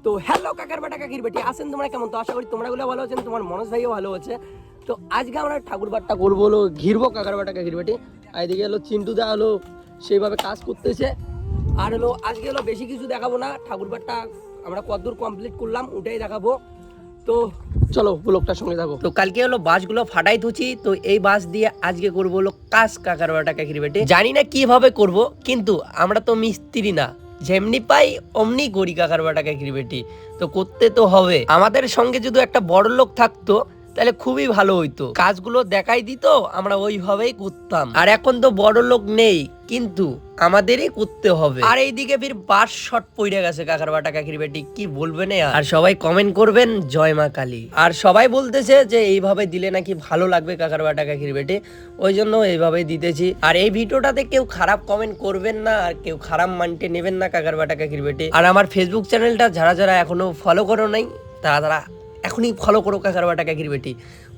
তো হ্যালো কাকার বাটা কাকির বেটি, আসেন তোমরা কেমন? তো আশা করি তোমরা গুলো ভালো আছেন, তোমার মনোজ ভাইও ভালো আছে। তো আজকে আমরা ঠাকুর বাটটা করবো, হলো ঘিরবো কাকার বাটা কাকির বেটি। আর এদিকে হলো চিন্টু দা হলো সেইভাবে কাজ করতেছে। আর হলো আজকে হলো বেশি কিছু দেখাবো না, ঠাকুর বাটটা আমরা কতদূর কমপ্লিট করলাম ওটাই দেখাবো। তো চলো ব্লগটার সঙ্গে থাকো। তো কালকে হলো বাসগুলো ফাটাই থুছি, তো এই বাস দিয়ে আজকে করবো হলো কাজ কাকার বাটা কাকির বেটি। জানি না কিভাবে করব, কিন্তু আমরা তো মিস্ত্রি না, যেমনি পাই অমনি করি কাকার বাটা কাকির বেটি। তো করতে তো হবে। আমাদের সঙ্গে যদি একটা বড় লোক থাকতো তাহলে খুবই ভালো হইতো, কাজগুলো দেখাই দিত, আমরা ওইভাবেই করতাম। আর এখন তো বড় লোক নেই, কিন্তু আমাদেরই করতে হবে। আর এইদিকে ফির বাস শট পড়ে গেছে কাকার বাটা কাকির বেটি, কি বলবেন। আর সবাই কমেন্ট করবেন জয় মা কালী। আর সবাই বলতেছে যে এইভাবে দিলে নাকি ভালো লাগবে কাকার বাটা কাকির বেটি, ওই জন্য এইভাবেই দিতেছি। আর এই ভিডিওটাতে কেউ খারাপ কমেন্ট করবেন না, আর কেউ খারাপ মানতে নেবেন না কাকার বাটা কাকির বেটি। আর আমার ফেসবুক চ্যানেলটা যারা যারা এখনো ফলো করো নাই, তারা এখনই ফলো করো কাকার বাটা কাকির বেটি।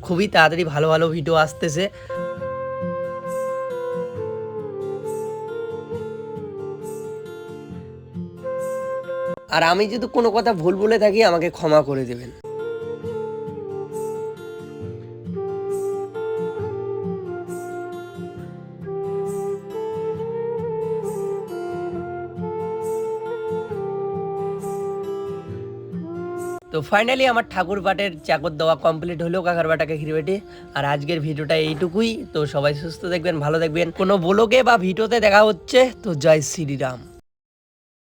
খুবই তাড়াতাড়ি ভালো ভালো ভিডিও আসতেছে। আর আমি যদি কোনো কথা ভুল বলে থাকি আমাকে ক্ষমা করে দেবেন। তো ফাইনালি আমার ঠাকুর পাটের চাকর দেওয়া কমপ্লিট হলো কাকার বাটা কাকির বেটি। আর আজকের ভিডিওটা এইটুকুই। তো সবাই সুস্থ দেখবেন, ভালো দেখবেন। কোনো ব্লগে বা ভিডিওতে দেখা হচ্ছে। তো জয় শ্রীরাম।